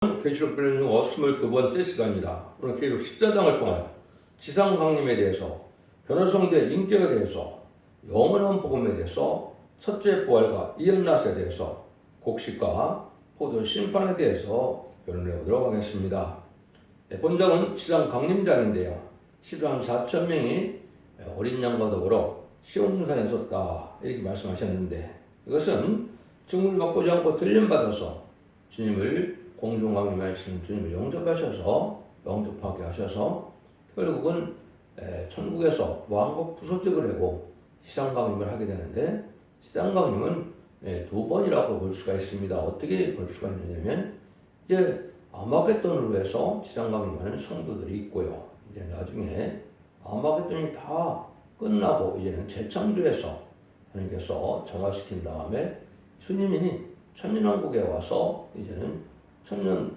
계시록 빌리는 22번째 시간입니다. 오늘 계시록 14장을 통하여 지상 강림에 대해서, 변화성대 인격에 대해서, 영원한 복음에 대해서, 첫째 부활과 이언낫에 대해서, 곡식과 포도 심판에 대해서 변론해 보도록 하겠습니다. 본장은 지상 강림장인데요. 10만 4천 명이 어린 양과 더불어 시온산에 섰다 이렇게 말씀하셨는데, 이것은 증을 맛보지 않고 들림받아서 주님을 공중강림하신 주님을 영접하게 하셔서 결국은 천국에서 왕국 부서지게 되고 지상강림을 하게 되는데, 지상강림은 두 번이라고 볼 수가 있습니다. 어떻게 볼 수가 있느냐면, 이제 아마겟돈을 위해서 지상강림하는 성도들이 있고요. 이제 나중에 아마겟돈이 다 끝나고 이제는 재창조해서 하나님께서 정화시킨 다음에 주님이 천년왕국에 와서 이제는 천년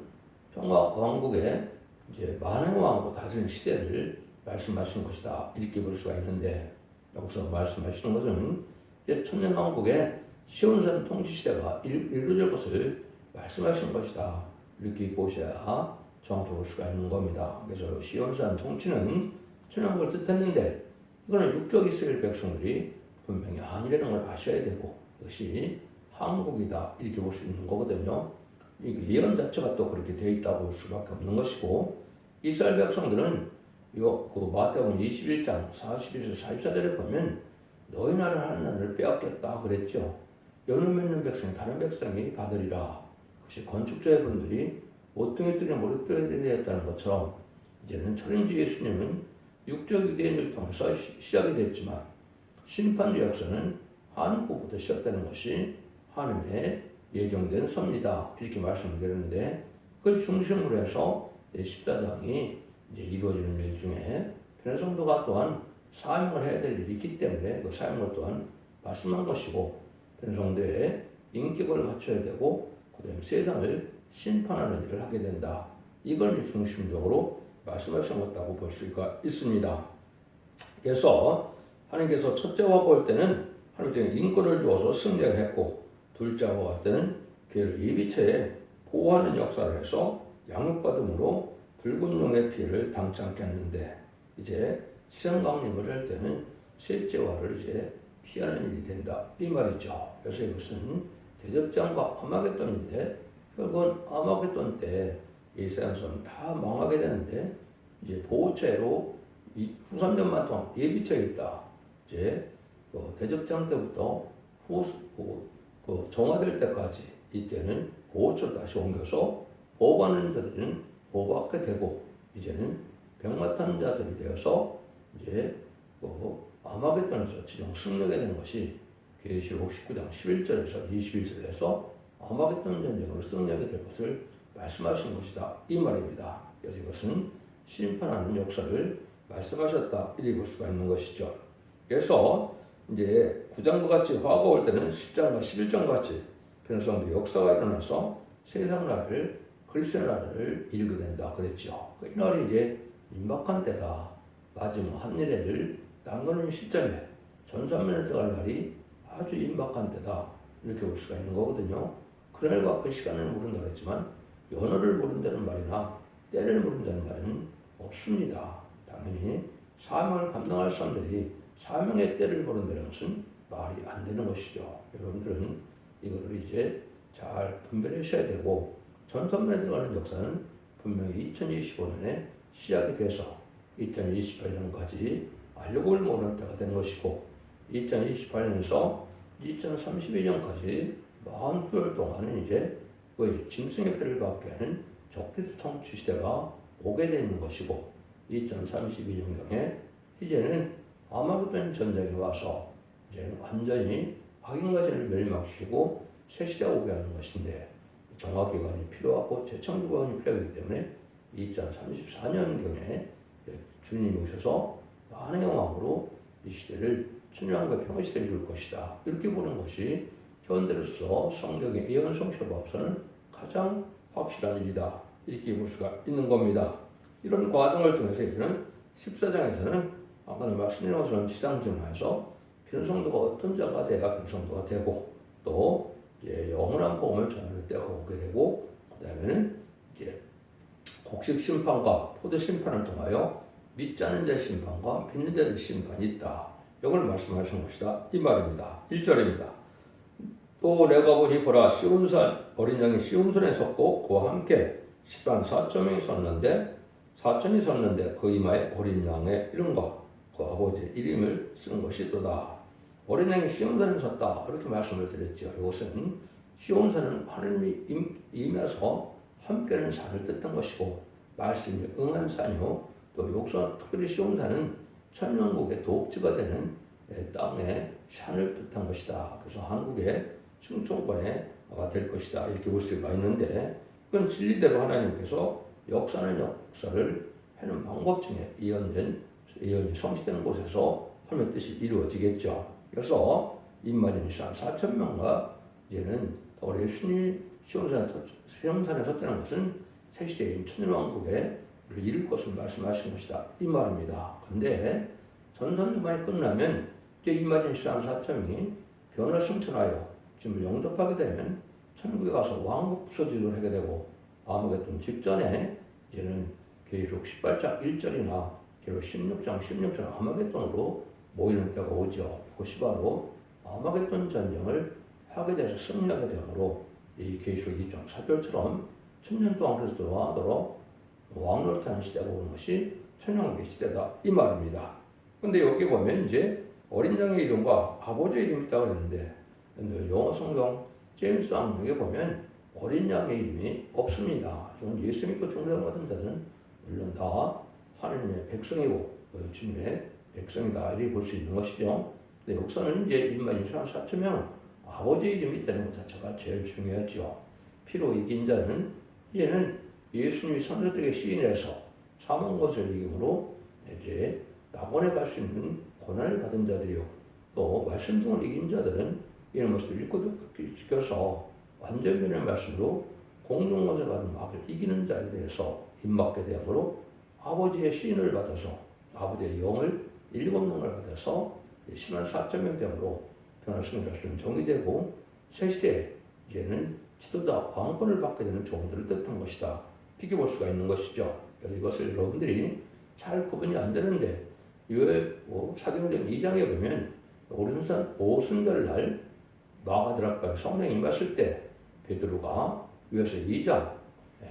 평화 왕국의 이제 만왕의 왕국 다스리는 시대를 말씀하신 것이다 이렇게 볼 수가 있는데, 여기서 말씀하시는 것은 이제 천년 왕국의 시온산 통치 시대가 이루어질 것을 말씀하신 것이다 이렇게 보셔야 정확히 볼 수가 있는 겁니다. 그래서 시온산 통치는 천년왕국을 뜻했는데, 이거는 육적 이스라엘 백성들이 분명히 아니라는 걸 아셔야 되고, 이것이 한국이다 이렇게 볼 수 있는 거거든요. 예언 자체가 또 그렇게 되어 있다고 볼 수밖에 없는 것이고, 이스라엘 백성들은 이거 마태복음 21장 41절 44절에 보면 너희 나라를 하는 나라를 빼앗겼다 그랬죠. 연을 맺는 백성이 다른 백성이 받으리라. 혹시 건축자의 분들이 모퉁이 뚫려 머리털이 되었다는 것처럼, 이제는 철인주 예수님은 육적 유대인을 통해서 시작이 됐지만 심판의 역사는 한국부터 시작되는 것이 하나님의 예정된 섭니다 이렇게 말씀을 드렸는데, 그걸 중심으로 해서 14장이 이제 이루어지는 일 중에 변성도가 또한 사명을 해야 될 일이 있기 때문에 그 사명을 또한 말씀한 것이고, 변성도에 인격을 갖춰야 되고 그다음에 세상을 심판하는 일을 하게 된다, 이걸 중심적으로 말씀하신 것이라고 볼 수가 있습니다. 그래서 하나님께서 첫째 왕국 올 때는 하나님께서 인권을 주어서 승리하게 했고, 둘째 왕국 올 때는 그를 예비체에 보호하는 역사를 해서 양육받음으로 붉은 용의 피를 당치 않게 했는데, 이제 지상강림을 할 때는 셋째 왕을 이제 피하는 일이 된다 이 말이죠. 그래서 이것은 대접장과 아마겟돈인데, 결국은 아마겟돈 때 이스라엘은 다 망하게 되는데, 이제 보호체로 후 3년만 동안 예비체에 있다. 이제 대접장 때부터 정화될 때까지 이때는 보호처로 다시 옮겨서 보호받는 자들은 보호받게 되고, 이제는 병마탄 자들이 되어서 이제 아마겟돈에서 지정 승리하게 된 것이 계시록 19장 11절에서 21절에서 아마겟돈 전쟁으로 승리하게 될 것을 말씀하신 것이다 이 말입니다. 그래서 이것은 심판하는 역사를 말씀하셨다 이렇게 볼 수가 있는 것이죠. 그래서 이제 9장과 같이 화가 올 때는 10장과 11장 같이 변성도 역사가 일어나서 세상 나라를, 그리스도의 나라를 이루게 된다 그랬죠. 이 날이 이제 임박한 때다. 마지막 한 일회를 남겨놓은 시점에 전산면에 들어갈 날이 아주 임박한 때다 이렇게 볼 수가 있는 거거든요. 그날과 그 시간을 모른다 그랬지만 연호를 모른다는 말이나 때를 모른다는 말은 없습니다. 당연히 사명을 감당할 사람들이 사명의 때를 모른다는 것은 말이 안 되는 것이죠. 여러분들은 이거를 이제 잘 분별하셔야 되고, 전선면에 들어가는 역사는 분명히 2025년에 시작이 돼서 2028년까지 알려고 모르는 때가 되는 것이고, 2028년에서 2032년까지 49년 동안은 이제 거의 짐승의 패를 받게 하는 적대적 통치 시대가 오게 되는 것이고, 2032년경에 이제는 아마겟돈 전쟁이 와서 이제는 완전히 악인과 죄를 멸망시키고 새 시대가 오게 하는 것인데, 정화기관이 필요하고 재창조기관이 필요하기 때문에 2034년경에 주님이 오셔서 만왕의 왕으로 이 시대를 천년왕국의 평화시대를 줄 것이다 이렇게 보는 것이 현대로서 성경의 예언 성취로 앞서는 가장 확실한 일이다 이렇게 볼 수가 있는 겁니다. 이런 과정을 통해서 이제는 14장에서는 아까 말씀드린 것처럼 지상전하에서 변성도가 어떤 자가 돼야 변성도가 되고, 또 이제 영원한 복음을 전할 때가 오게 되고, 그 다음에는 곡식 심판과 포도 심판을 통하여 믿지 않는 자의 심판과 믿는 자의 심판이 있다. 이걸 말씀하신 것이다. 이 말입니다. 1절입니다. 또 내가 보니 보라 시온산 어린 양이 시온산에 섰고 그와 함께 시반 4,000명이 섰는데 4천이 섰는데 그 이마에 어린 양의 이름과 그 아버지의 이름을 쓴 것이도다. 어린 양이 시온산에 섰다. 이렇게 말씀을 드렸죠. 이것은 시온산은 하나님이 임해서 함께하는 산을 뜻한 것이고 말씀이 응한 산이요. 또 여기서 특별히 시온산은 천년국의 도읍지가 되는 땅의 산을 뜻한 것이다. 그래서 한국의 충청권에 될 것이다. 이렇게 볼 수가 있는데 그건 진리대로 하나님께서 역사는 역사를 하는 방법 중에 예언이 성취된 곳에서 하나님의 뜻이 이루어지겠죠. 그래서 임마진 4,000명과 이제는 우리 시온산에 섰다는 것은 새시대인 천년왕국에 이룰 것을 말씀하신 것이다. 이 말입니다. 그런데 전선주만이 끝나면 이제 임마진 4,000명이 변을 승천하여 지금 영접하게 되면 천국에 가서 왕국 부서지를 하게 되고 아무개돈 직전에 이제는 계시록 18장 1절이나 계시록 16장 16절 아마겟돈으로 모이는 때가 오죠. 이것이 바로 아마겟돈 전쟁을 하게 돼서 승리하게 되므로 이 계시록 2장 4절처럼 천년 동안 그리스도와 왕노릇하는 시대가 오는 것이 천년왕국의 시대다 이 말입니다. 근데 여기 보면 이제 어린 양의 이름과 아버지의 이름이 있다고 했는데 영어 성경 제임스 왕국에 보면 어린 양의 이름이 없습니다. 이건 예수 믿고 종교받은 자들은 물론 다 하나님의 백성이고 주님의 백성이다 이렇게 볼 수 있는 것이죠. 근데 여기서는 이제 임마진 4,000명은 아버지의 이름이 있다는 것 자체가 제일 중요하죠. 피로 이긴 자는 이제는 예수님이 선조들에게 시인해서 사망 것을 이김으로 이제 낙원에 갈 수 있는 고난을 받은 자들이요. 또 말씀 등을 이긴 자들은 이런 것을 읽고 지켜서 완전변의 말씀으로 공중것을 받은 막을 이기는 자에 대해서 입맞게 되므로 아버지의 시인을 받아서 아버지의 영을 7명을 받아서 104,000명 되므로 변화승리할 수 있는 종이 되고 새시대에 이제는 지도자 왕권을 받게 되는 종들을 뜻한 것이다. 비교볼 수가 있는 것이죠. 그래서 이것을 여러분들이 잘 구분이 안 되는데 사도행전 2장에 보면 오순절날 마가드락가에 성령이 임했을 때 베드로가 위에서 2장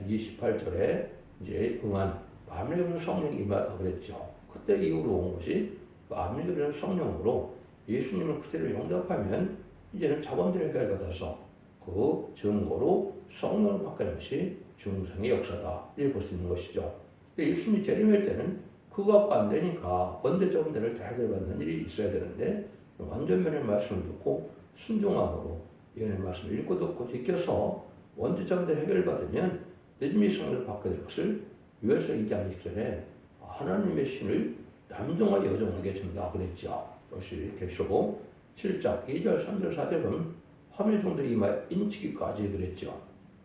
28절에 이제 응한 마음에 그리는 성령이 임하다 그랬죠. 그때 이후로 온 것이 마음에 그리는 성령으로 예수님을 그대로 영접하면 이제는 자본들의 해결을 받아서 그 증거로 성령을 받게 되는 것이 중생의 역사다. 이렇게 볼 수 있는 것이죠. 예수님이 재림할 때는 그거 갖고 안 되니까 원대자본들을 다 해결받는 일이 있어야 되는데 완전면의 말씀을 듣고 순종함으로 예언의 말씀을 읽고 듣고 지켜서 원죄자들 해결받으면 늦음이 성령을 받게 될 것을 유에서 2장 20절에 하나님의 신을 남종과 여종에게 준다 그랬죠. 역시 계시록 7장 2절 3절 4절은 하나님의 종들의 이마에 인치기까지 그랬죠.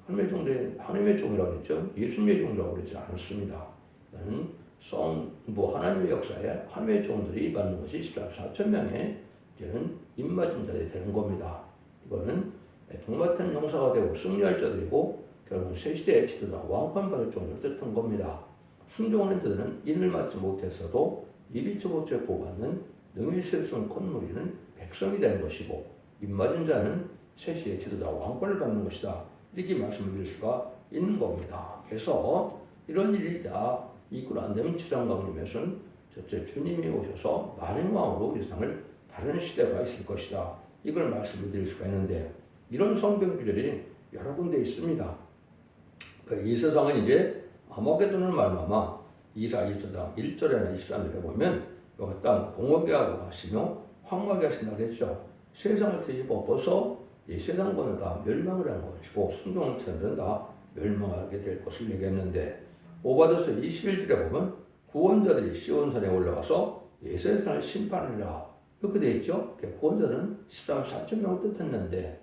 하나님의 종이라고 했죠. 예수님의 종이라고 그러지 않았습니다. 하나님의 역사에 하나님의 종들이 받는 것이 4,000명의 이제는 입맞은 자들이 되는 겁니다. 이거는 동같은 용사가 되고 승리할 자들이고 결국 새시대의 지도자 왕권 받을 종을 뜻한 겁니다. 순종하는 자들은 인을 맞지 못했어도 이비초보초에 보호받는 능히 세상 콧물이는 백성이 되는 것이고 입맞은 자는 새시대의 지도자 왕권을 받는 것이다. 이렇게 말씀을 드릴 수가 있는 겁니다. 그래서 이런 일이 다 이끌어 안 되면 지상강림에서는 첫째 주님이 오셔서 만행왕으로 이 세상을 다른 시대가 있을 것이다. 이걸 말씀을 드릴 수가 있는데 이런 성경 구절이 여러 군데 있습니다. 이 세상은 이제 아마겟돈을 말미암아 이사장 1절이나 23절에 보면 여기 땅 공허게 하고 하시며 황무하게 하신다고 했죠. 세상을 뒤집어 엎어서 이 세상권을 다 멸망을 한 것이고 순종을 천들은 다 멸망하게 될 것을 얘기했는데 오바더서 21절에 보면 구원자들이 시온산에 올라가서 이 세상을 심판하리라 이렇게 되어 있죠. 구원자는 14,000명을 뜻했는데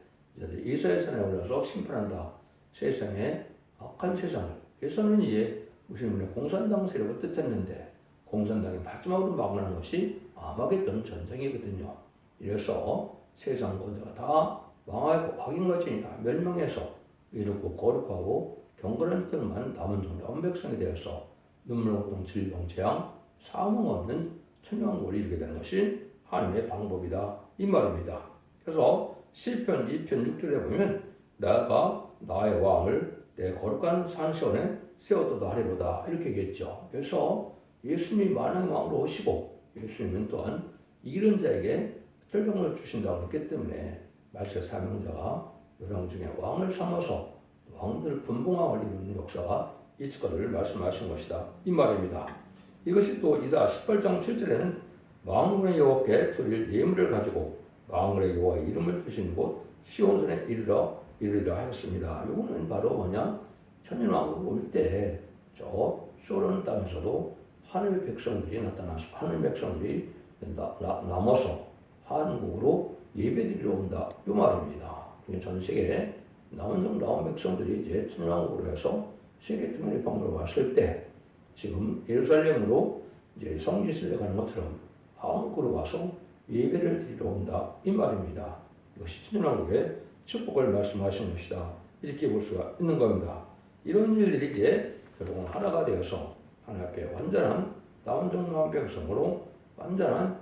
이스라엘산에 올라서 심판한다. 세상에 악한 세상을. 그래서는 이제 무슬림의 공산당 세력을 뜻했는데 공산당이 마지막으로 막론한 것이 아마겟돈 전쟁이거든요. 이래서 세상 권세가 다 망하고 확인과 진이 다 멸망해서 이렇고 거룩하고 경건한 뜻만 남은 정다운 백성에 대해서 눈물 고통 질병 재앙 사망 없는 천년왕국을 이루게 되는 것이 하나님의 방법이다 이 말입니다. 그래서 시편 2편 6절에 보면 내가 나의 왕을 내 거룩한 산시온에 세워두다 하리로다 이렇게 얘기했죠. 그래서 예수님이 만왕의 왕으로 오시고 예수님은 또한 이기는 자에게 결정을 주신다고 했기 때문에 말세 사명자가 열왕 중에 왕을 삼아서 왕들 분봉왕을 이루는 역사가 있을 것을 말씀하신 것이다 이 말입니다. 이것이 또 이사 18장 7절에는 만군의 여호와께 드릴 예물을 가지고 만군의 여호와의 이름을 두신 곳 시온산에 이르리라 하였습니다. 이거는 바로 뭐냐? 천년왕국 올 때 저 소련 땅에서도 하나님의 백성들이 나타나서 하나님의 백성들이 남아서 한국으로 예배드리러 온다 이 말입니다. 전 세계에 나온 백성들이 이제 천년왕국으로 해서 세계 통일의 방법으로 왔을 때 지금 예루살렘으로 이제 성지순례 가는 것처럼 한국으로 와서 예배를 드리러 온다 이 말입니다. 이것이 천년왕국의 축복을 말씀하신 것이다 이렇게 볼 수가 있는 겁니다. 이런 일들이 이제 결국은 하나가 되어서 하나님께 완전한 남은 정도한 백성으로 완전한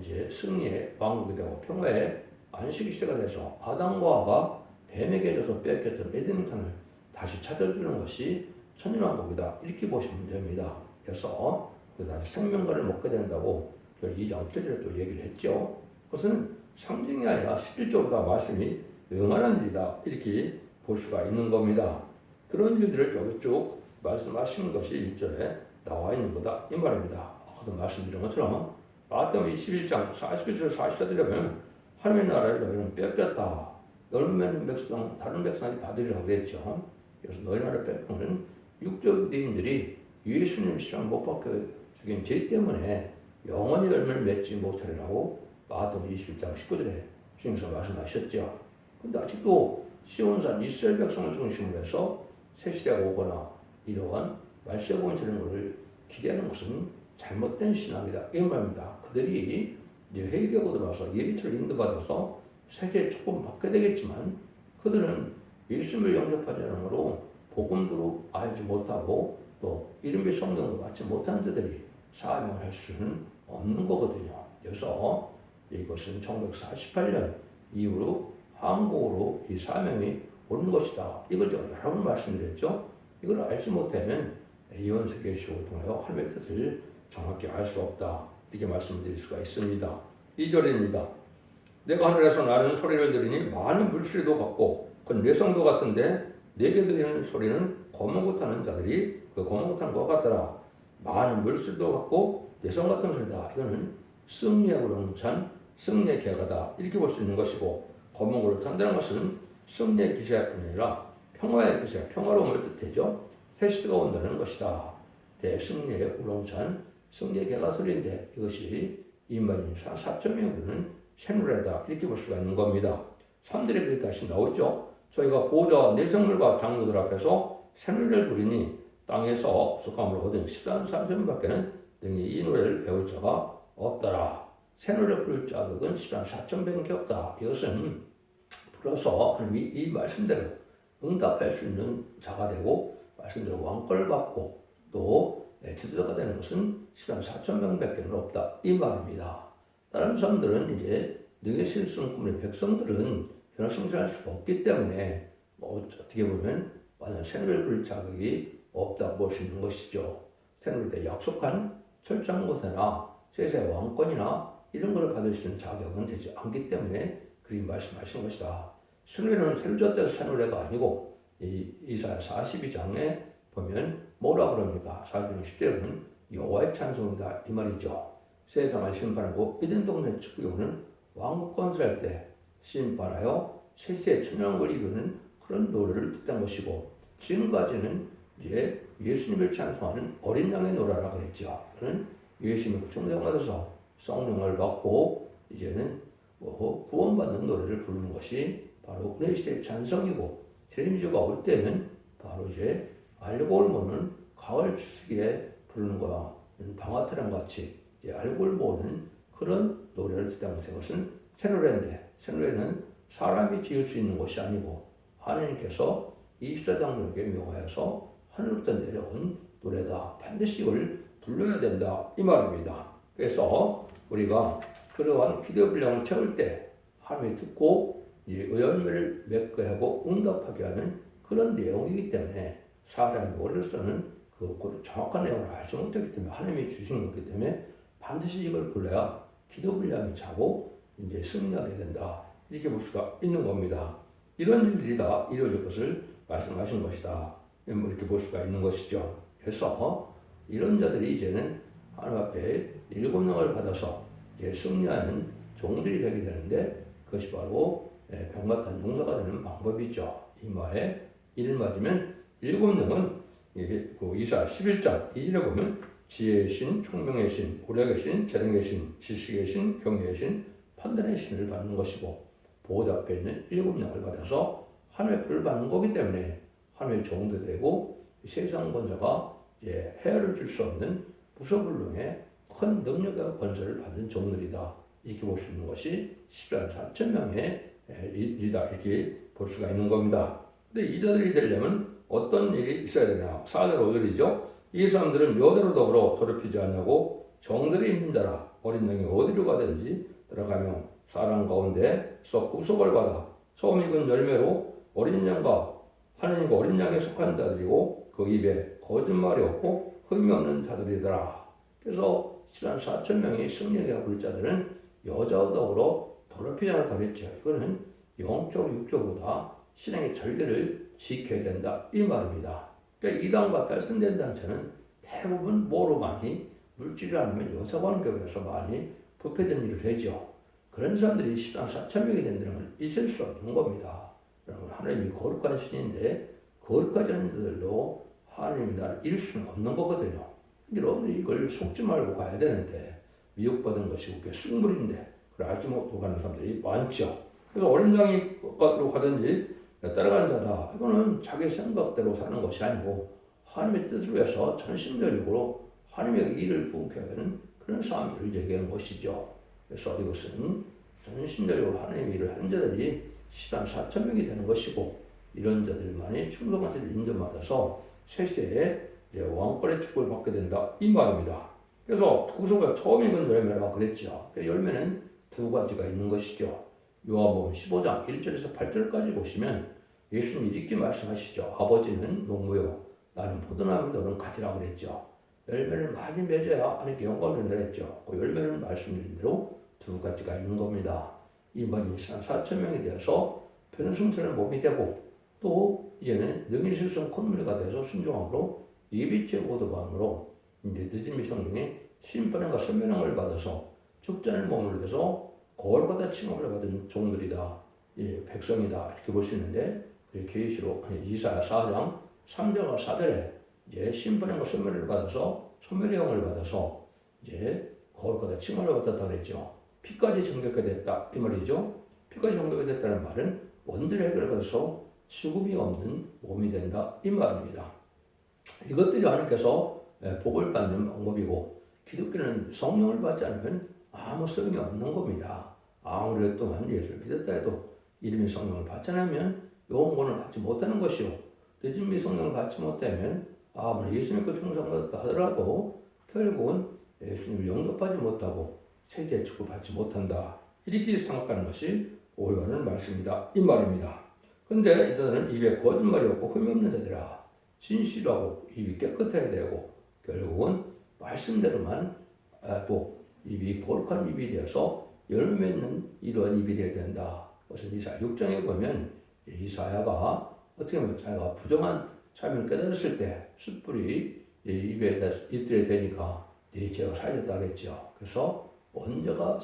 이제 승리의 왕국이 되고 평화의 안식 시대가 돼서 아담과 하와가 뱀에게 져서 빼앗겼던 에덴 땅을 다시 찾아주는 것이 천년왕국이다 이렇게 보시면 됩니다. 그래서 다시 생명과를 먹게 된다고 2장 7절에 또 얘기를 했죠. 그것은 상징이 아니라 실질적으로 다 말씀이 응하는 일이다 이렇게 볼 수가 있는 겁니다. 그런 일들을 여기 쭉 말씀하시는 것이 1절에 나와 있는 거다 이 말입니다. 아까도 말씀드린 것처럼 마태복음 21장 41절 44절에 보면 하나님의 나라를 너희는 뺏겼다. 넓은 백성 다른 백성이 받으리라고 그랬죠. 그래서 너희 나라를 뺏기는 육적 유대인들이 예수님 시간 못 박혀 죽인 죄 때문에 영원히 열매를 맺지 못하리라고 마태복음 21장 19절에 주님께서 말씀하셨죠. 근데 아직도 시온산 이스라엘 백성을 중심으로 해서 새 시대가 오거나 이러한 말세복음 되는 것을 기대하는 것은 잘못된 신앙이다 이 말입니다. 그들이 이제 회개하고 들어와서 예비처럼 인도받아서 세계의 축복을 받게 되겠지만 그들은 예수님을 영접하지 않으므로 복음도 알지 못하고 또 이름의 성경도 받지 못한 자들이 사명을 할 수는 없는 거거든요. 그래서 이것은 1948년 이후로 한국으로 이 사명이 오는 것이다. 이걸 제가 여러 번 말씀드렸죠. 이걸 알지 못하면 예언세계시록을 통하여 하나님의 뜻을 정확히 알 수 없다. 이렇게 말씀드릴 수가 있습니다. 2절입니다. 내가 하늘에서 나는 소리를 들으니 많은 물소리도 같고 그 뇌성도 같은데 내게 들리는 소리는 거만고 타는 자들이 그 거만고 타는 것 같더라. 많은 물소리도 같고 뇌성 같은 소리다. 이거는 승리의 우렁찬 승리의 계가다. 이렇게 볼 수 있는 것이고 거만고를 탄다는 것은 승리의 기세뿐 아니라 평화의 기세, 평화로움을 뜻하죠. 새 시대가 온다는 것이다. 대승리의 우렁찬 승리의 계가 소리인데 이것이 인만인 4,000명이 부르는 새노래다. 이렇게 볼 수가 있는 겁니다. 3절에 그렇게 다시 나오죠. 저희가 보좌와 내성물과 장로들 앞에서 새노래를 부르니 땅에서 속함으로 얻은 104,000밖에는 능히 이 노래를 배울 자가 없더라. 새노래 부를 자격은 104,000밖에 없다. 이것은 불어서 하나님이 이 말씀대로 응답할 수 있는 자가 되고 말씀대로 왕권을 받고 또 지도자가 되는 것은 104,000명밖에 없다. 이 말입니다. 다른 사람들은 이제 능히 실수는 꿈의 백성들은 그런 성실할 수가 없기 때문에 어떻게 보면 완전 새노래를 부를 자격이 없다고 볼 수 있는 것이죠. 새노래에 약속한 철저한 곳이나 세세 왕권이나 이런 것을 받을 수 있는 자격은 되지 않기 때문에 그리 말씀하신 것이다. 새노래는 새로졌다 새노래가 아니고 이사야 42장에 보면 뭐라 그럽니까? 42장 10절에는 여호와의 찬송이다 이 말이죠. 세상을 심판하고 에덴 동네 축복이 오는 왕국 건설할 때 심판하여 세세의 천년왕국을 이루는 그런 노래를 듣던 것이고 지금까지는 이제 예수님을 찬송하는 어린 양의 노래라 그랬죠. 이거는 예수님의 구원받아서 성령을 받고 이제는 구원받는 노래를 부르는 것이 바로 은혜 시대의 찬송이고 재림주가 올 때는 바로 이제 알곡을 모는 가을 추수기에 부르는 거야. 방아트랑 같이 이제 알곡을 모는 그런 노래를 듣다는 것은 새노래인데 새노래는 사람이 지을 수 있는 것이 아니고 하나님께서 이 십자장로에게 명하여서 하늘부터 내려온 노래다. 반드시 이걸 불러야 된다. 이 말입니다. 그래서 우리가 그러한 기도 분량을 채울 때 하나님이 듣고 열매를 맺게 하고 응답하게 하는 그런 내용이기 때문에 사람이 머리로서는 그 정확한 내용을 알지 못했기 때문에 하나님이 주신 거기 때문에 반드시 이걸 불러야 기도 분량이 차고 이제 승리하게 된다. 이렇게 볼 수가 있는 겁니다. 이런 일들이 다 이루어질 것을 말씀하신 것이다. 이렇게 볼 수가 있는 것이죠. 그래서 이런 자들이 이제는 하나님 앞에 7명을 받아서 이제 승리하는 종들이 되게 되는데 그것이 바로 병마탄 용사가 되는 방법이죠. 이마에 이를 맞으면 7명은 그 이사 11장 2절에 보면 지혜의 신, 총명의 신, 오력의 신, 재능의 신, 지식의 신, 경외의 신, 판단의 신을 받는 것이고 보호자 앞에 있는 7명을 받아서 하나님의 불을 받는 거기 때문에 하나님의 종도 되고 세상 권자가 해를 줄 수 없는 무소불능의 큰 능력과 권세를 받은 종들이다. 이렇게 볼 수 있는 것이 14만 4천 명의 일이다. 이렇게 볼 수가 있는 겁니다. 근데 이 자들이 되려면 어떤 일이 있어야 되냐? 4절 5절이죠. 이 사람들은 여대로 더불어 더럽히지 않냐고 정들이 있는 자라 어린 양이 어디로 가든지 들어가며 사람 가운데서 구속을 받아 처음 익은 열매로 어린 양과 하나님과 어린 양에 속한 자들이고 그 입에 거짓말이 없고 흠이 없는 자들이더라. 그래서 14만 4천 명의 승리하게 할 자들은 여자와 더불어 더럽히지 않았다 그랬죠. 이거는 영적으로 육적보다 신앙의 절개를 지켜야 된다 이 말입니다. 그러니까 이단과 딸선된 단체는 대부분 뭐로 많이 물질이 아니면 여자 관계에서 많이 부패된 일을 하죠. 그런 사람들이 14만 4천 명이 된다는 건 있을 수 없는 겁니다. 여러분 하나님이 거룩한 신인데 거룩하지 않은 자들로 하나님이 나를 이룰 수는 없는 거거든요. 여러분들이 이걸 속지 말고 가야 되는데 미혹받은 것이 그게 승물인데 그걸 알지 못하고 가는 사람들이 많죠. 그래서 어린 양이 어디로 가든지 따라가는 자다. 이거는 자기 생각대로 사는 것이 아니고 하나님의 뜻을 위해서 전심전력으로 하나님의 일을 부응해야 되는 그런 사람들을 얘기하는 것이죠. 그래서 이것은 전심전력으로 하나님의 일을 하는 자들이 14만 4천 명이 되는 것이고 이런 자들만이 충성한 자를 인정받아서 세세에 왕권의 축복을 받게 된다 이 말입니다. 그래서 구속의 처음 익은 열매라고 그랬죠. 그 열매는 두 가지가 있는 것이죠. 요한복음 15장 1절에서 8절까지 보시면 예수님이 이렇게 말씀하시죠. 아버지는 농부요 나는 포도나무 너는 가지라고 그랬죠. 열매를 많이 맺어야 하나님께 영광을 된다 그랬죠. 그 열매는 말씀드린 대로 두 가지가 있는 겁니다. 이 몸이 4천 명이 되어서 변성스러운 몸이 되고 또 이제는 능일실성 콧물가 돼서 순종함으로 예비죄 고도감으로 이제 늦은 성령의 심판과 선명함을 받아서 죽자는 몸을 돼서 거울보다 칭함을 받은 종들이다. 백성이다. 이렇게 볼 수 있는데 계시록 이사야 4장 3절과 4절에 이제 심판과 선멸을 받아서 선멸의 영을 받아서 이제 거울보다 칭함을 받았다 그랬죠. 피까지 정결케 됐다 이 말이죠. 피까지 정결케 됐다는 말은 원죄를 해결받아서 죽음이 없는 몸이 된다 이 말입니다. 이것들이 하나님께서 복을 받는 방법이고 기독교는 성령을 받지 않으면 아무 소용이 없는 겁니다. 아무리 또한 예수를 믿었다 해도 이름의 성령을 받지 않으면 영혼을 받지 못하는 것이요. 늦은 성령을 받지 못하면 아무리 예수 믿고 충성받았다 하더라도 결국은 예수님을 영접하지 못하고 세대의 축복을 받지 못한다. 이렇게 생각하는 것이 올바른 말씀이다. 이 말입니다. 그런데 이자들은 입에 거짓말이 없고 흠이 없는 자들아 진실하고 입이 깨끗해야 되고 결국은 말씀대로만 또 입이 거룩한 입이 되어서 열매 맺는 이러한 입이 되어야 된다. 그것은 이사야 6장에 보면 이사야가 어떻게 보면 자기가 부정한 삶을 깨달았을 때 숯불이 입에 입들에 대니까 네 죄가 사해졌다 그랬죠. 그래서 원죄가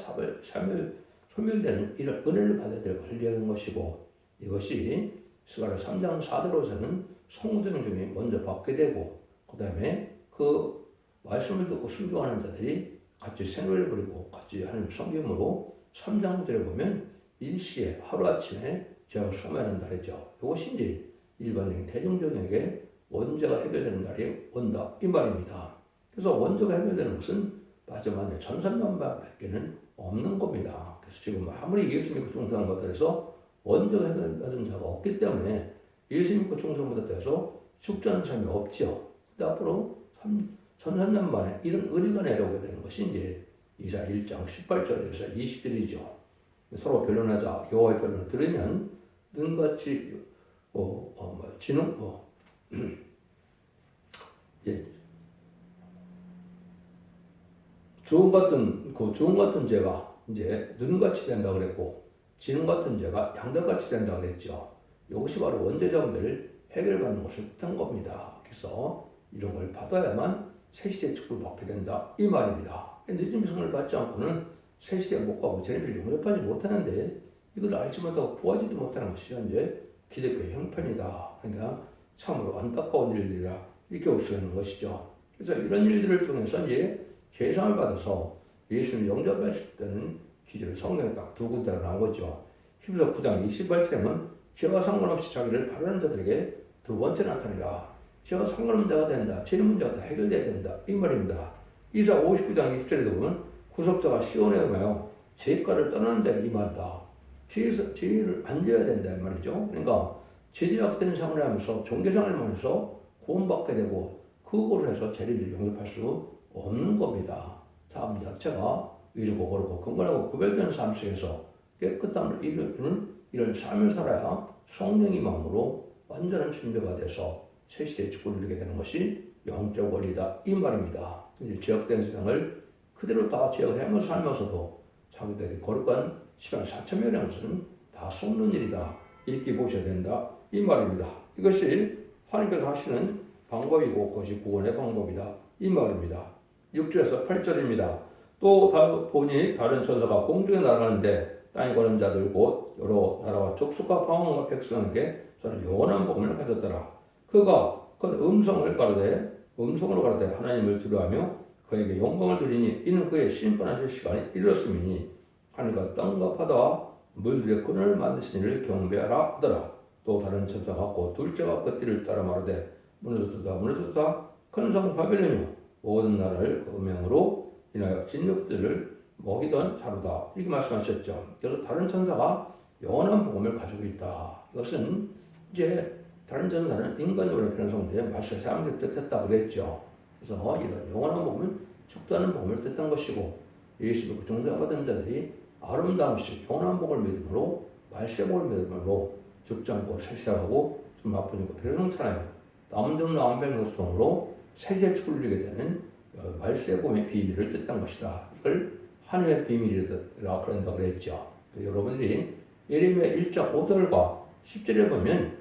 소멸되는 이런 은혜를 받아야 될 것을 얘기하는 것이고 이것이 스가랴 3장 4절로서는 성도들 중에 먼저 받게 되고 그 다음에 그 말씀을 듣고 순종하는 자들이 같이 생활을 부리고 같이 하나님 섬김으로 3장 9절에 보면 일시에 하루아침에 죄가 소멸하는 날이죠. 이것이 이제 일반적인 대중적에게 원죄가 해결되는 날이 온다 이 말입니다. 그래서 원죄가 해결되는 것은 마지막에 전산년밖에는 없는 겁니다. 그래서 지금 아무리 예수 믿고 충성을 받아 해서 원죄가 해결받은 자가 없기 때문에 예수 믿고 충성을 받았다 해서 죽자는 사람이 없지요. 근데 앞으로 1300년 만에 이런 의리가 내려오게 되는 것이 이제 이사 1장 18절에서 20절이죠. 서로 변론하자. 여호와의 변론을 들으면 눈같이 예, 주홍 같은 죄가 이제 눈같이 된다 그랬고 지능 같은 죄가 양털같이 된다 그랬죠. 이것이 바로 원죄자분들 해결받는 것을 뜻한 겁니다. 그래서 이런 걸 받아야만 새시대 축복을 받게 된다 이 말입니다. 늦은 성을 받지 않고는 새시대 못 가고 쟤네들이 용접하지 못하는데 이걸 알지 못하고 구하지도 못하는 것이 현재 기독교의 형편이다. 그러니까 참으로 안타까운 일들이라 이렇게 올 수 있는 것이죠. 그래서 이런 일들을 통해서 이제 죄상을 받아서 예수를 영접하실 때는 기준을 성경에 딱 두 군데가 나온 거죠. 히브리서 9장 28절에는 죄와 상관없이 자기를 바라는 자들에게 두 번째 나타내라. 죄와 상관없는 자가 된다. 죄의 문제가 다 해결돼야 된다. 이 말입니다. 이사 59장 20절에도 보면 구속자가 시온에 임하여 죄가를 떠나는 자를 임한다. 죄를 안 져야 된다 이 말이죠. 그러니까 죄제약된 생활을 하면서 종교생활만 해서 구원받게 되고 그걸 해서 죄를 용납할 수 없는 겁니다. 삶 자체가 이르고 거르고 건강하고 구별된 삶 속에서 깨끗함을 이루는 이런 삶을 살아야 성령의 마음으로 완전한 준비가 돼서 새시대의 축복을 누리게 되는 것이 영적 원리다 이 말입니다. 이제 죄악된 세상을 그대로 다 죄악을 하면서 살면서도 자기들이 거룩한 시간 4,000년의 것은 다 속는 일이다 이렇게 보셔야 된다 이 말입니다. 이것이 하나님께서 하시는 방법이고 그것이 구원의 방법이다 이 말입니다. 6절에서 8절입니다. 또 보니 다른 천사가 공중에 날아가는데 땅에 거는 자들 곧 여러 나라와 족속과 방언과 백성에게 저는 영원한 복음을 가졌더라. 그가 그 음성으로 가로되 하나님을 두려워하며 그에게 영광을 돌리니 이는 그의 심판하실 시간이 이르렀음이니 하늘과 땅과 바다와 물들의 근원을 만드신 이를 경배하라 하더라. 또 다른 천사가 곧 둘째가 그 띠를 따라 말하되 무너졌다 큰 성 바벨론이요 모든 나라를 그 음행으로 인하여 진흙들을 먹이던 자루다 이렇게 말씀하셨죠. 그래서 다른 천사가 영원한 복음을 가지고 있다. 이것은 이제 다른 천사는 인간적으로 편성돼 말세 사람들이 뜻했다 그랬죠. 그래서 이런 영원한 복음은 죽다는 복음을 뜻한 것이고 예수 믿고 종생받은 자들이 아름다움씩 영원한 복을 믿음으로 말세 복을 믿음으로 죽지 않고 살시하고 좀 아프니까 배송차나요. 남정로 안배노성으로 세세 축을 누리게 되는 말세 복의 비밀을 뜻한 것이다. 이걸 하늘의 비밀이라 그런다 그랬죠. 여러분들이 예레미야 1장 5절과 10절에 보면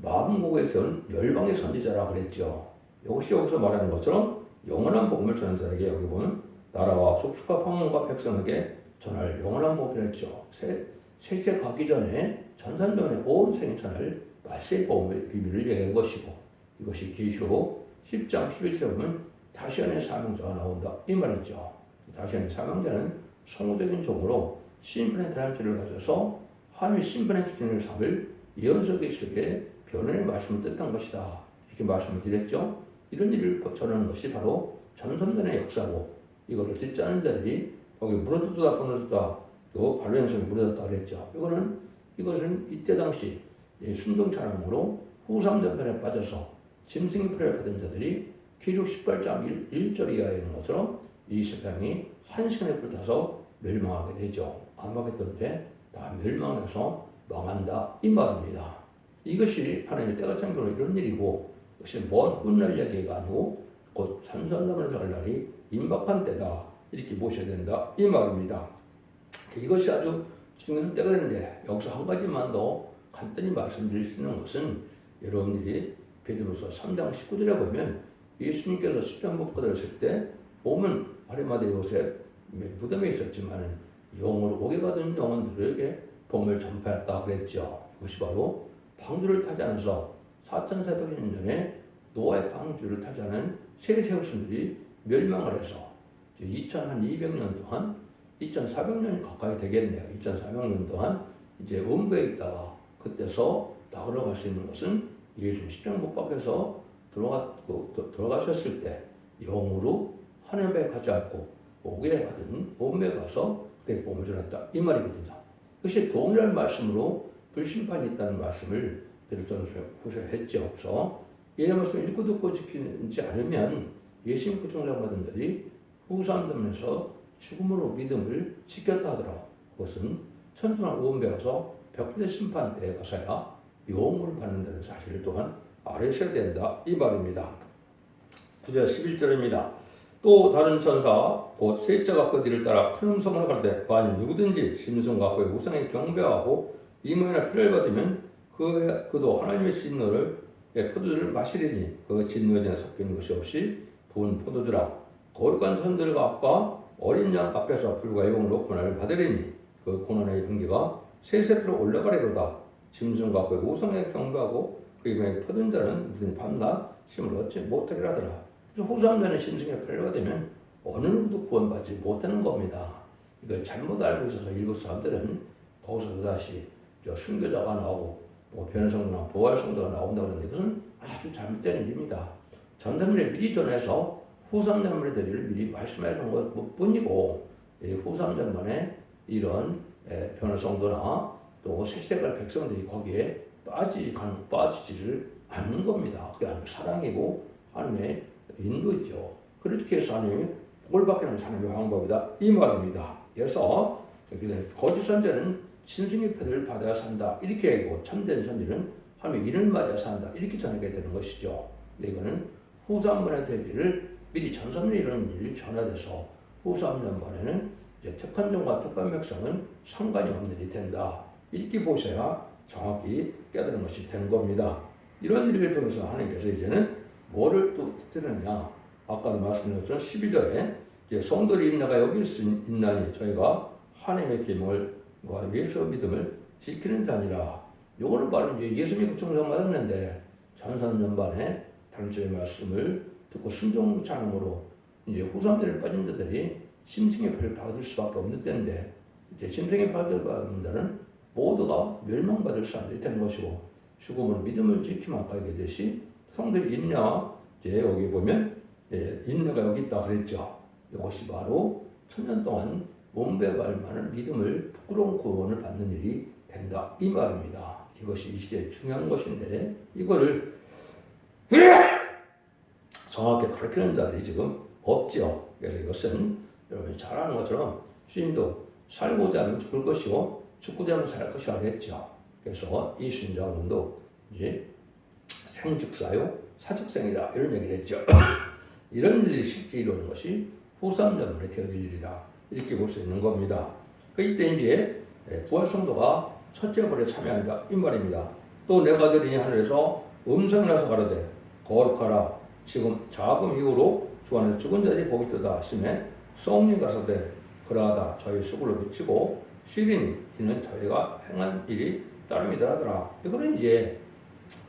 마음고에 세운 열방의 선지자라 그랬죠. 이것이 여기서 말하는 것처럼 영원한 복음을 전하는 자에게 여기 보면 나라와 족속과 방언과 백성에게 전할 영원한 복음을 했죠. 세세 가기 전에 전산전에 온 생이 전할 말세의 복음의 비밀을 얘기한 것이고 이것이 계시록 10장 11절에 보면 다시안의 사명자가 나온다 이 말이죠. 다시안의 사명자는 성우적인 종으로 심판의 드라마를 가져서 하나님의 심판의 기준을 삼을 예언석의 속에 변론의 말씀을 뜻한 것이다 이렇게 말씀을 드렸죠. 이런 일을 전하는 것이 바로 전선전의 역사고 이거를 듣지 않은 자들이 거기 무너졌다 또 발로연성이 무너졌다 그랬죠. 이것은 이때 당시 순종 찬양으로 후삼전편에 빠져서 짐승이 풀에 받은 자들이 기록 18장 1절 이하에 있는 것처럼 이 세상이 한 시간에 불타서 멸망하게 되죠. 아마겟돈 때 다 멸망해서 망한다 이 말입니다. 이것이 하나님의 때가 참으로 이런 일이고 이것이 먼 훗날 이야기가 아니고 곧 산산나무에서 갈 날이 임박한 때다 이렇게 보셔야 된다 이 말입니다. 이것이 아주 중요한 때가 되는데 여기서 한 가지만 더 간단히 말씀드릴 수 있는 것은 여러분들이 베드로서 3장 19절에 보면 예수님께서 십자가못 받으셨을 때 몸은 아리마대 요셉 무덤에 있었지만 영으로 옥에 가던 영혼들에게 복음을 전파했다 그랬죠. 이것이 바로 방주를 타지 않아서 4,400년 전에 노아의 방주를 타지 않은 세계 세우신들이 멸망을 해서 2,200년 동안 2,400년이 가까이 되겠네요. 2,400년 동안 이제 음부에 있다가 그때서 나그러 갈 수 있는 것은 예수 십자가 못 박혀서 들어가셨을 때 영으로 하늘에 가지 않고 옥에 가든 음부에 가서 그때 복음을 전했다 이 말이거든요. 그것이 동일한 말씀으로 불심판이 있다는 말씀을 보셔야 했죠. 그래서 이런 말씀을 읽고 듣고 지키지 않으면 예수 믿고 종장받은 자들이 후삼점에서 죽음으로 믿음을 지켰다 하더라. 그것은 천조만 오은배 가서 100% 심판 때에 가서야 용을 받는다는 사실 또한 알으셔야 된다. 이 말입니다. 9절 11절입니다. 또 다른 천사 곧 세자가 그 뒤를 따라 큰 음성으로 가르되 만일 누구든지 짐승과 그의 우상에 경배하고 이모이나 피를 받으면 그도 하나님의 진노를 포도주를 마시리니 그 진노에 섞이는 것이 없이 부은 포도주라. 거룩한 천들과 어린 양 앞에서 불과 영으로 고난을 받으리니 그 고난의 연기가 세세로 올라가리로다. 짐승과 그의 우상에 경배하고 그 이모에 퍼든 자는 누구든지 밤낮 힘을 얻지 못하리라 하더라. 그래서 후삼자는 짐승의 피를 받으면 어느 누구도 구원받지 못하는 겁니다. 이걸 잘못 알고 있어서 일부 사람들은 거기서 다시 순교자가 나오고 변호성도나 부활성도가 나온다고 하는데 그것은 아주 잘못된 일입니다. 전사물에 미리 전해서 후삼자물의 대리를 미리 말씀해 준 것뿐이고 후삼자만의 이런 변호성도나 또 세세갈 백성들이 거기에 빠지지를 않는 겁니다. 그게 하나님의 사랑이고 하나님의 인도죠. 그렇게 해서 하나님이 복을 받게 하는 하나님의 방법이다. 이 말입니다. 그래서 거짓 선지자는 짐승의 표를 받아야 산다. 이렇게 하고 참된 선지는 하나님의 인을 맞아 산다. 이렇게 전하게 되는 것이죠. 근데 이거는 후삼번의 대비를 미리 전사문에 이런 일이 전화돼서 후삼번에는 택한 종과 택한 백성은 상관이 없는 일이 된다. 이렇게 보셔야 정확히 깨달은 것이 된 겁니다. 이런 일을 통해서 하나님께서 이제는 뭐를 또 뜻하느냐. 아까도 말씀드렸죠. 12절에 이제 성도들이 있나가 여기 있나니 저희가 하나님의 계명과 예수 믿음을 지키는 자니라. 요거는 바로 이제 예수 믿고 청정받았는데 전산전반에 단체의 말씀을 듣고 순종 찬양으로 이제 후삼들에 빠진 자들이 심승의 표를 받을 수밖에 없는 때인데 이제 심승의 표를 받은 자는 모두가 멸망받을 사람들이 되는 것이고 죽음으로 믿음을 지키면 아까 얘기했듯이 성도의 인내와 이제 여기 보면 인내가 여기 있다 그랬죠. 이것이 바로 천년 동안 몸배할 만한 믿음을 부끄러운 구원을 받는 일이 된다 이 말입니다. 이것이 이 시대에 중요한 것인데 이거를 정확히 가르치는 자들이 지금 없죠. 그래서 이것은 여러분이 잘 아는 것처럼 주님도 살고자 하면 죽을 것이고 죽고자 하면 살 것이라 했죠. 그래서 이 신자분도 이제 생즉사요 사즉생이다 이런 얘기를 했죠. 이런 일이 쉽게 이루어지는 것이 후삼전문에 되어질 일이다 이렇게 볼 수 있는 겁니다. 이때 이제 부활성도가 첫째 벌에 참여한다 이 말입니다. 또 내가 들으니 하늘에서 음성이 나서 가로되 거룩하라 지금 자금 이후로 주 안에서 죽은 자들이 복이 뜨다 하심에 성령이 가서되 그러하다 저희 수고를 붙이고 쉬리니 이는 저희가 행한 일이 따름이더라 하더라. 이거는 이제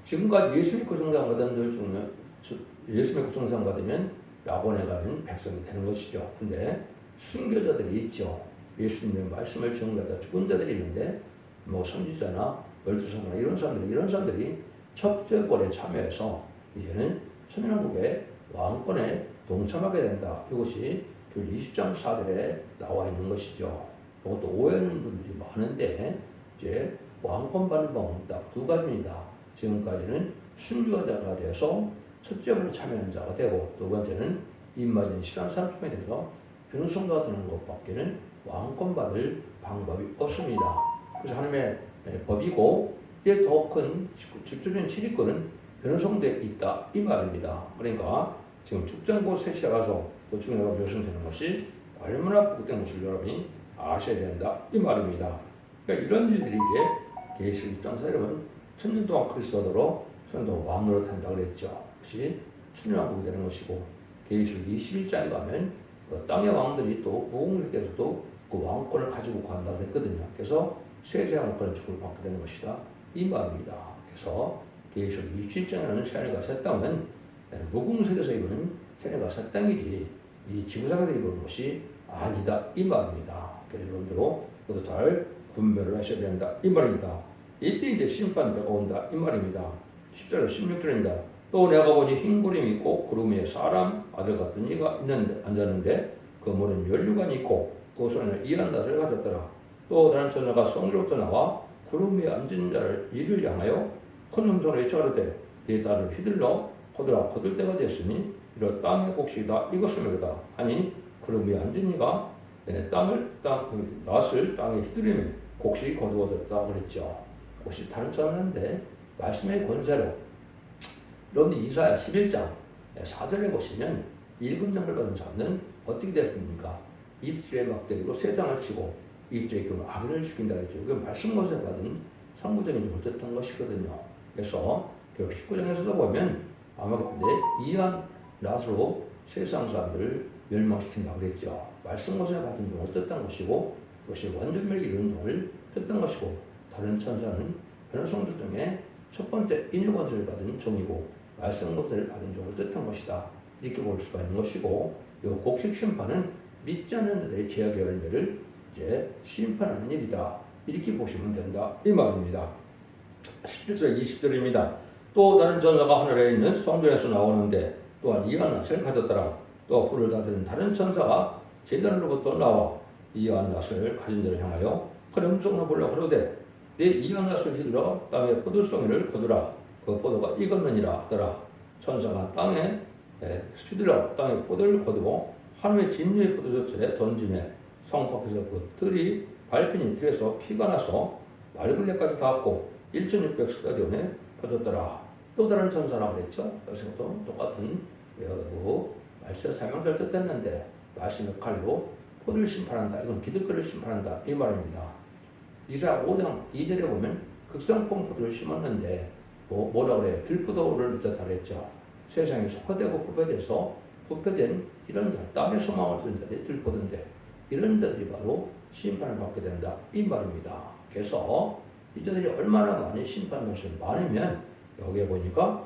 지금까지 예수 믿고 성장받은 들 중에 예수 믿고 성장받으면 낙원에 가는 백성이 되는 것이죠. 근데 순교자들이 있죠. 예수님의 말씀을 증거하다 죽은 자들이 있는데 뭐 선지자나 열두사나 이런 사람들이 첫째 벌에 참여해서 이제는 천년왕국의 왕권에 동참하게 된다. 이것이 그 20장 4절에 나와 있는 것이죠. 이것도 오해하는 분들이 많은데 이제 왕권 받는 방법은 딱 두 가지입니다. 지금까지는 순교자가 돼서 첫째 벌에 참여한 자가 되고 두 번째는 입맞은 시간 상품에 대해서 변성도가 되는 것밖에는 왕권 받을 방법이 없습니다. 그래서 하나님의 법이고 이게 더 큰 직접적인 지리권은 변성도에 있다 이 말입니다. 그러니까 지금 축전고 셋이 가서 도중에가 묘성되는 것이 얼마나 복된 것을 여러분이 아셔야 된다 이 말입니다. 그러니까 이런 일들이 이제 계시록 입장에서 여러분 천년 동안 그리스도로 천년 왕으로 탄다 그랬죠. 그것이 천년왕국이 되는 것이고 계시록 21장에 가면 그 땅의 왕들이 또 무공들께서도 그 왕권을 가지고 간다 그랬거든요. 그래서 세제 왕권을 축을 받게 되는 것이다 이 말입니다. 그래서 계시록 27장에는 세례가 새 땅은 무궁세계에서 이루는 세례가 새 땅이지 이 지구상에서 이루는 것이 아니다 이 말입니다. 그래서 여러분들도 그것도 잘 분별을 하셔야 된다 이 말입니다. 이때 이제 심판대가 온다 이 말입니다. 10절 16절입니다. 또 내가 보니 흰 구름이 있고 구름 위에 사람 아들 같은 이가 있는데 앉았는데 그 머리는 면류관이 있고 그 손에는 이한 낫을 가졌더라. 또 다른 천사가 성으로부터 나와 구름 위에 앉은 자를 이를 향하여 큰 음성으로 외쳐가로되 네 딸을 휘둘러 거들 때가 됐으니 이러 땅의 곡식이다 이것이므로다 하니 그럼 왜 앉으니가 낫을 땅에 휘두르며 곡식이 거두어졌다 그랬죠. 곡식 다른 쳤는데 말씀의 권세로 여러분들 이사야 11장 4절에 보시면 일금령을 받은 자는 어떻게 됐습니까? 입술의 막대기로 세상을 치고 입술의 경우 악인을 죽인다 그랬죠. 이게 말씀 권세 받은 선구적인 어쨌던 것이거든요. 그래서 결국 19장에서도 보면 아마 그때 이한 낫으로 세상 사람들을 멸망시킨다고 그랬죠. 말씀 권세 받은 종을 뜻한 것이고 그것이 완전멸이 이룬 종을 뜻한 것이고 다른 천사는 변호성들 중에 첫 번째 인유 권세를 받은 종이고 말씀 권세를 받은 종을 뜻한 것이다. 이렇게 볼 수가 있는 것이고 이 곡식 심판은 믿지 않는 자들의 죄악의 열매를 이제 심판하는 일이다. 이렇게 보시면 된다. 이 말입니다. 17절 20절입니다. 또 다른 천사가 하늘에 있는 성전에서 나오는데 또한 이한 낫을 가졌더라. 또 불을 다스리는 다른 천사가 제단으로부터 나와 이한 낫을 가진 자를 향하여 큰 음성으로 불러 가로되 네 이한 낫을 휘둘러 땅에 포도송이를 거두라. 그 포도가 익었느니라 하더라. 천사가 땅에 휘둘러 땅에 포도를 거두고 하늘의 진유의 포도즙에 던지매 성 밖에서 그 틀이 밟히니 틀에서 피가 나서 말굴레까지 닿았고 1600 스타디온에 퍼졌더라. 또 다른 천사라고 그랬죠. 그래서 또 똑같은 말씀 설명서를 뜻했는데 말씀의 칼로 포도를 심판한다. 이건 기득권을 심판한다. 이 말입니다. 이사야 5장 2절에 보면 극성풍 포도를 심었는데 뭐라 그래요? 들포도를 뜻하다 그랬죠. 세상에 속화되고 부패된 이런 자, 땀의 소망을 두는 자들이 들포도인데 이런 자들이 바로 심판을 받게 된다. 이 말입니다. 그래서 이 자들이 얼마나 많이 심판받을 많으면 여기에 보니까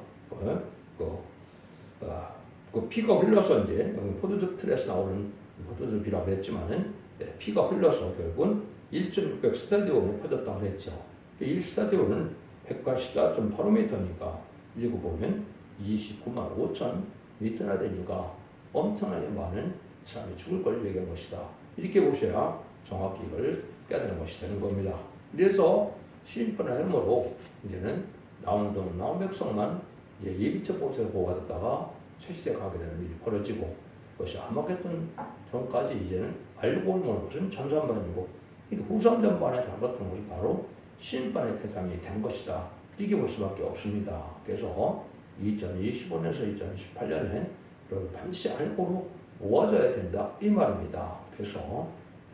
그 피가 흘러서 이제 여기 포도즙 틀에서 나오는 포도즙이라고 했지만은 피가 흘러서 결국은 1.600 스타디온에 퍼졌다고 했죠. 1 스타디온은 184.85m니까 읽고 보면 29만 5천 미터나 되니까 엄청나게 많은 사람이 죽을 걸 얘기한 것이다. 이렇게 보셔야 정확히 이걸 깨닫는 것이 되는 겁니다. 그래서 심판을 함으로 이제는 나온 백성만 이제 예비처 보호자를 보호받았다가 최시대 가게 되는 일이 벌어지고 그것이 아마겟돈 전까지 이제는 알고 모르는 것은 전산반이고 후삼전반에 잡았던 것이 바로 심판의 대상이 된 것이다. 이렇게 볼 수밖에 없습니다. 그래서 2025년에서 2018년에 반드시 알고로 모아져야 된다. 이 말입니다. 그래서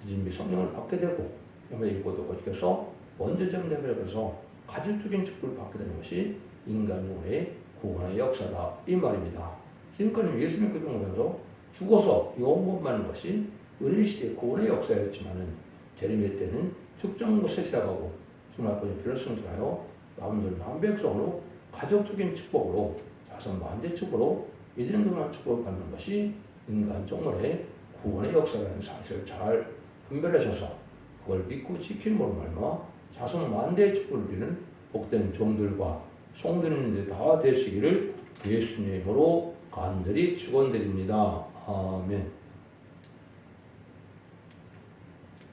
진비 성령을 받게 되고 여기도 거기서 원죄적 레벨에서 가질적인 축복을 받게 되는 것이 인간의 구원의 역사다. 이 말입니다. 지금까지 예수 믿고 중에서 죽어서 영원 받는 것이 은혜시대의 구원의 역사였지만은 재림의 때는 특정 곳에 시작하고 주님의 변호성을 통하여 남들 남백성으로 가족적인 축복으로 자손 만대 축복으로 1년 동안 축복을 받는 것이 인간 종말의 구원의 역사라는 사실을 잘 분별하셔서 그걸 믿고 지킴으로 말미암아 자손 만대의 축복을 누리는 복된 종들과 성도님들이 다 되시기를 예수님으로 간절히 축원드립니다. 아멘.